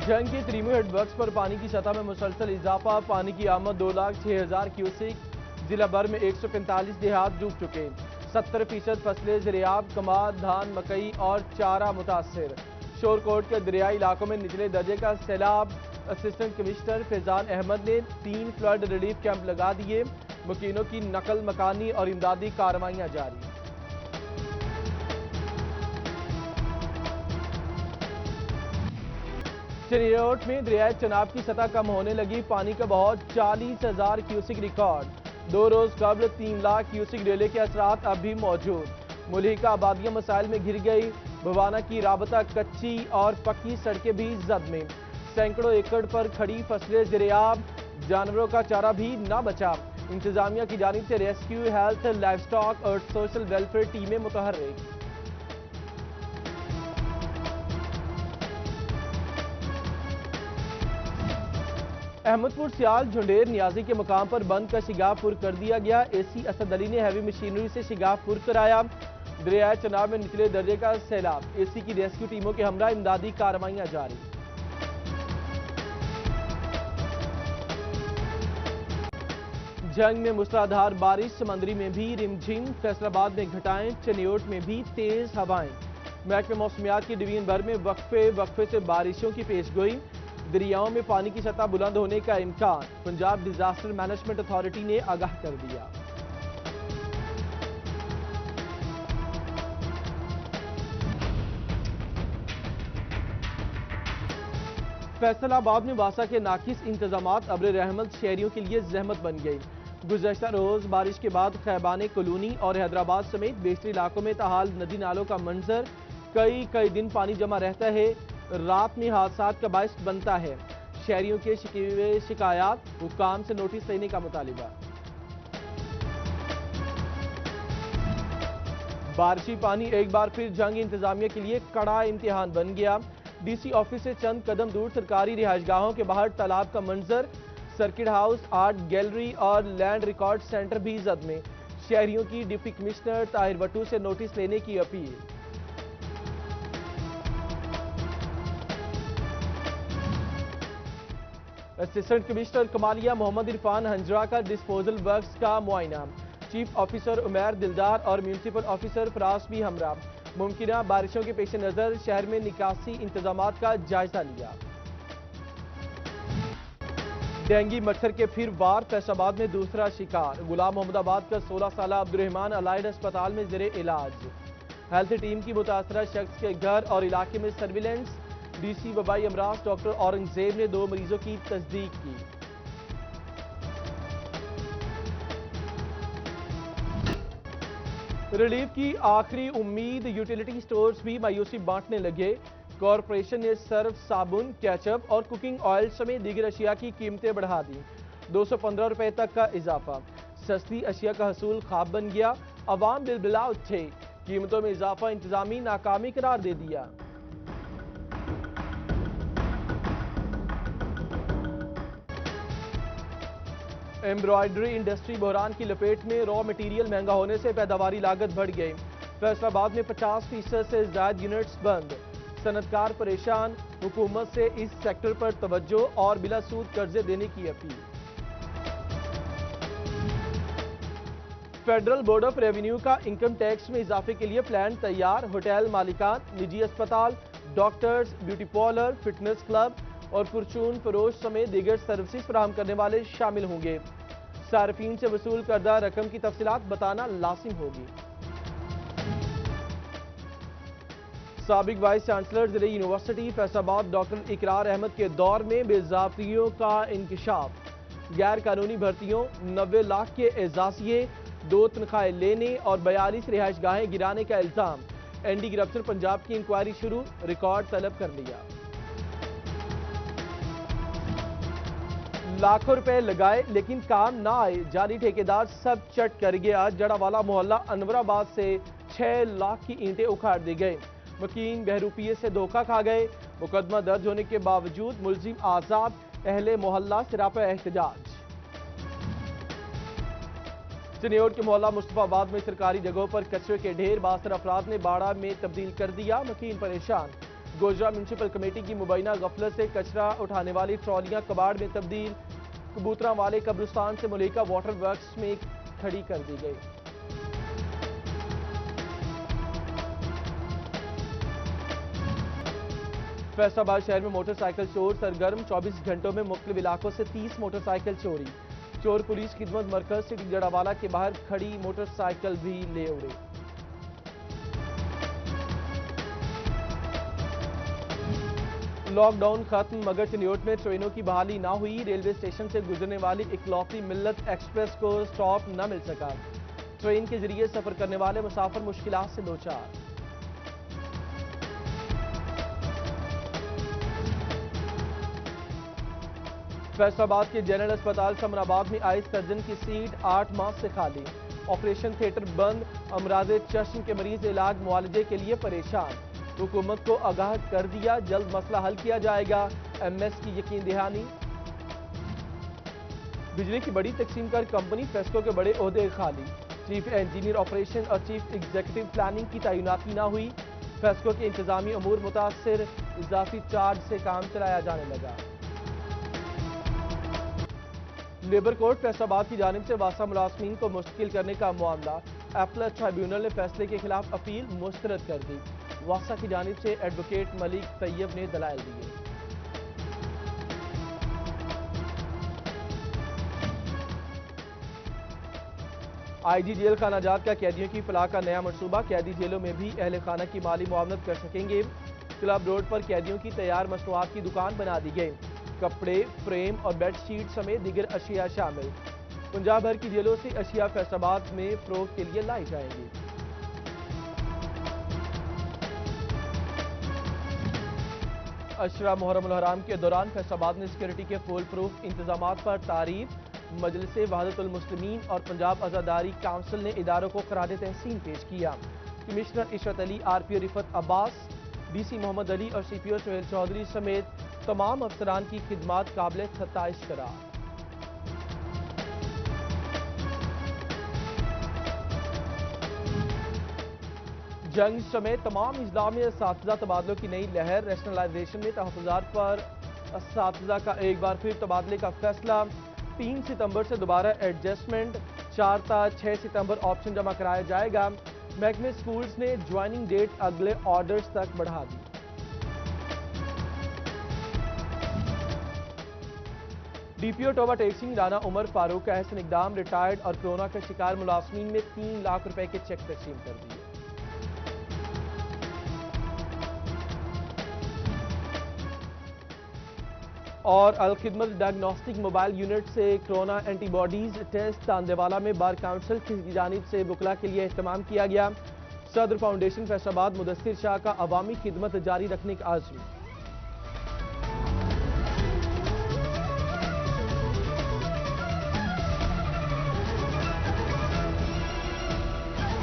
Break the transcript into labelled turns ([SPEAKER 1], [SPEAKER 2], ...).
[SPEAKER 1] जंग के त्रीमू हेडवर्क्स पर पानी की सतह में मुसलसल इजाफा, पानी की आमद 2,06,000 क्यूसेक। जिला भर में 145 देहात डूब चुके। 70% फसलें ज़रियाब, कमाद, धान, मकई और चारा मुतासर। शोरकोट के दरियाई इलाकों में निचले दर्जे का सैलाब। असिस्टेंट कमिश्नर फैजान अहमद ने 3 फ्लड रिलीफ कैंप लगा दिए। मकीनों की नकल मकानी और इमदादी कार्रवाइयां जारी। चिनियोट में दरियाए चनाब की सतह कम होने लगी, पानी का बहाव 40,000 क्यूसिक रिकॉर्ड। 2 रोज कबल 3 लाख क्यूसिक डेले के असरात अब भी मौजूद। मुल्हिका आबादियां मसाइल में घिर गई। भवाना की राबता कच्ची और पक्की सड़कें भी जद में। सैकड़ों एकड़ पर खड़ी फसलें ज़रियाब, जानवरों का चारा भी न बचा। इंतजामिया की जानिब से रेस्क्यू, हेल्थ, लाइफ स्टॉक और सोशल वेलफेयर टीमें मुतहर्रिक। अहमदपुर सियाल झुंडेर नियाजी के मुकाम पर बंद का शिगापुर कर दिया गया। एसी असद अली ने हैवी मशीनरी से शिगापुर कराया। दरियाए चनाब में निचले दर्जे का सैलाब। एसी की रेस्क्यू टीमों के हमरा इमदादी कार्रवाइयां जारी। जंग में मूसलाधार बारिश, समंदरी में भी रिमझिम। फैसलाबाद में घटाएं, चनियोट में भी तेज हवाएं। महकमे मौसमियात की डिवीजन भर में वक्फे से बारिशों की पेशगोई। दरियाओं में पानी की सतह बुलंद होने का इम्कान। पंजाब डिजास्टर मैनेजमेंट अथॉरिटी ने आगाह कर दिया। फैसलाबाद में वासा के नाकिस इंतजामात अब्र रहमत शहरियों के लिए जहमत बन गई। गुज़श्ता रोज बारिश के बाद खैबाने कॉलोनी और हैदराबाद समेत बेशतर इलाकों में ताहाल नदी नालों का मंजर। कई दिन पानी जमा रहता है, रात में हादसात का बायस बनता है। शहरियों के शिकायत, हुक्काम से नोटिस लेने का मुतालिबा। बारिशी पानी एक बार फिर जंग इंतजामिया के लिए कड़ा इम्तिहान बन गया। डीसी ऑफिस से चंद कदम दूर सरकारी रिहायशगाहों के बाहर तालाब का मंजर। सर्किट हाउस, आर्ट गैलरी और लैंड रिकॉर्ड सेंटर भी जद में। शहरियों की डिप्टी कमिश्नर ताहिर वटू से नोटिस लेने की अपील। असिस्टेंट कमिश्नर कमालिया मोहम्मद इरफान हंजरा का डिस्पोजल वर्क्स का मुआयना। चीफ ऑफिसर उमैर दिलदार और म्यूनसिपल ऑफिसर फराज भी हमरा। मुमकिना बारिशों के पेश नजर शहर में निकासी इंतजामात का जायजा लिया। डेंगू मच्छर के फिर वार, फैसलाबाद में दूसरा शिकार। गुलाम मोहम्मदाबाद का 16 साल अब्दुर्रहमान अलाइड अस्पताल में ज़ेरे इलाज। हेल्थ टीम की मुतासरा शख्स के घर और इलाके में सर्विलेंस। डीसी वबाई अमराज डॉक्टर औरंगजेब ने 2 मरीजों की तस्दीक की। रिलीफ की आखिरी उम्मीद, यूटिलिटी स्टोर्स भी मायूसी बांटने लगे। कॉरपोरेशन ने सर्फ, साबुन, केचप और कुकिंग ऑयल समेत दीगर अशिया की कीमतें बढ़ा दी। 215 रुपए तक का इजाफा। सस्ती अशिया का हसूल ख्वाब बन गया। अवाम बिलबिला उठे। कीमतों में इजाफा इंतजामी नाकामी करार दे दिया। एम्ब्रॉयडरी इंडस्ट्री बहरान की लपेट में। रॉ मटेरियल महंगा होने से पैदावारी लागत बढ़ गई। फैसलाबाद में 50% से ज्यादा यूनिट्स बंद। सनतकार परेशान। हुकूमत से इस सेक्टर पर तवज्जो और बिला सूद कर्जे देने की appeal. Federal board of revenue का इनकम टैक्स में इजाफे के लिए प्लान तैयार। होटल मालिकान, निजी अस्पताल, doctors, beauty parlour, fitness club और पुरचून फरोश समेत दीगर सर्विसेज फराहम करने वाले शामिल होंगे। सार्फिन से वसूल करदा रकम की तफसीलात बताना लाजिम होगी। साबिक वाइस चांसलर ज़िले यूनिवर्सिटी फैसलाबाद डॉक्टर इकरार अहमद के दौर में बेज़ाब्तियों का इंकशाफ। गैर कानूनी भर्तियों, 90 लाख के एजाजिए, 2 तनख्वाहें लेने और 42 रिहायशगाहें गिराने का इल्जाम। एंटी करप्शन पंजाब की इंक्वायरी शुरू, रिकॉर्ड तलब कर लिया। लाखों रुपए लगाए लेकिन काम ना आए, जाली ठेकेदार सब चट कर गया। जड़ावाला मोहल्ला अनवराबाद से 6 लाख की ईंटें उखाड़ दी गई। वकील बहरूपिये से धोखा खा गए। मुकदमा दर्ज होने के बावजूद मुलजिम आजाद, अहले मोहल्ला सिरापा एहतजाज। चिनियोट के मोहल्ला मुस्तफाबाद में सरकारी जगहों पर कचरे के ढेर, 62 अफराद ने बाड़ा में तब्दील कर दिया। वकील परेशान। गोजरा म्यूनसिपल कमेटी की मुबैना गफलत से कचरा उठाने वाली ट्रॉलियां कबाड़ में तब्दील। कबूतरा वाले कब्रिस्तान से मुलेका वाटर वर्क्स में खड़ी कर दी गई। फैसलाबाद शहर में मोटरसाइकिल चोर सरगर्म, 24 घंटों में मुख्तलिफ इलाकों से 30 मोटरसाइकिल चोरी। चोर पुलिस खिदमत मरकज सिटी जड़ावाला के बाहर खड़ी मोटरसाइकिल भी ले उड़े। लॉकडाउन खत्म मगर चिन्योट में ट्रेनों की बहाली ना हुई। रेलवे स्टेशन से गुजरने वाली इकलौती मिल्लत एक्सप्रेस को स्टॉप न मिल सका। ट्रेन के जरिए सफर करने वाले मुसाफिर मुश्किलात से दो चार। फैसलाबाद के जनरल अस्पताल समराबाद में आइस सर्जन की सीट 8 माह से खाली। ऑपरेशन थिएटर बंद। अमराज चश्म के मरीज इलाज मुआलजे के लिए परेशान। हुकूमत को आगाह कर दिया, जल्द मसला हल किया जाएगा। एमएस की यकीन दहानी। बिजली की बड़ी तकसीम कर कंपनी फेस्को के बड़े ओहदे खाली। चीफ इंजीनियर ऑपरेशन और चीफ एग्जीक्यूटिव प्लानिंग की तैनाती न हुई। फेस्को के इंतजामी अमूर मुतासर, इजाफी चार्ज से काम चलाया जाने लगा। लेबर कोर्ट फैसलाबाद की जानिब से वासा मुलाजमीन को मुस्तकिल करने का मामला। अपीलेट ट्राइब्यूनल ने फैसले के खिलाफ अपील मुस्तरद कर दी। वासा की जानिब से एडवोकेट मलिक तैयब ने दलाइल दिए। आईजी जेल खाना जात का कैदियों की फलाह का नया मनसूबा। कैदी जेलों में भी अहले खाना की माली मुआवनत कर सकेंगे। क्लब रोड पर कैदियों की तैयार मसनूआत की दुकान बना दी गई। कपड़े, फ्रेम और बेडशीट समेत दीगर अशिया शामिल। पंजाब भर की जेलों से अशिया फैसलाबाद में फरोख्त के लिए लाई जाएंगी। अशरा मुहर्रम उल हराम के दौरान फैसलाबाद में सिक्योरिटी के फुल प्रूफ इंतजाम पर तारीफ। मजलिस वहादतुल मुस्लिमीन और पंजाब आज़ादारी काउंसिल ने इदारों को खराज तहसीन पेश किया। Commissioner Ishrat Ali, RPO Rifat Abbas, DC Mohammad Ali और सीपीओ सोहेल चौधरी समेत तमाम अफसरान की खिदमात काबिल सत्ताइश करार। जंग समेत तमाम इजला में असातिज़ा तबादलों की नई लहर। रैशनलाइजेशन में तहफ़्फ़ुज़ात पर असातिज़ा का एक बार फिर तबादले का फैसला। 3 सितंबर से दोबारा एडजस्टमेंट। 4 ता 6 सितंबर ऑप्शन जमा कराया जाएगा। महकमे स्कूल्स ने ज्वाइनिंग डेट अगले ऑर्डर्स तक बढ़ा दी। डीपीओ टोबा टेक सिंह राना उमर फारूक का अहसन इकदाम। रिटायर्ड और कोरोना का शिकार मुलाजमीन में 3 लाख रुपए के चेक तकसीम कर दिए। और अलखिदमत डायग्नोस्टिक मोबाइल यूनिट से कोरोना एंटीबॉडीज टेस्ट तांदेवाला में बार काउंसिल की जानिब से बुकला के लिए एहतमाम किया गया। सदर फाउंडेशन फैसलाबाद मुदस्सिर शाह का अवामी खिदमत जारी रखने का आज़म।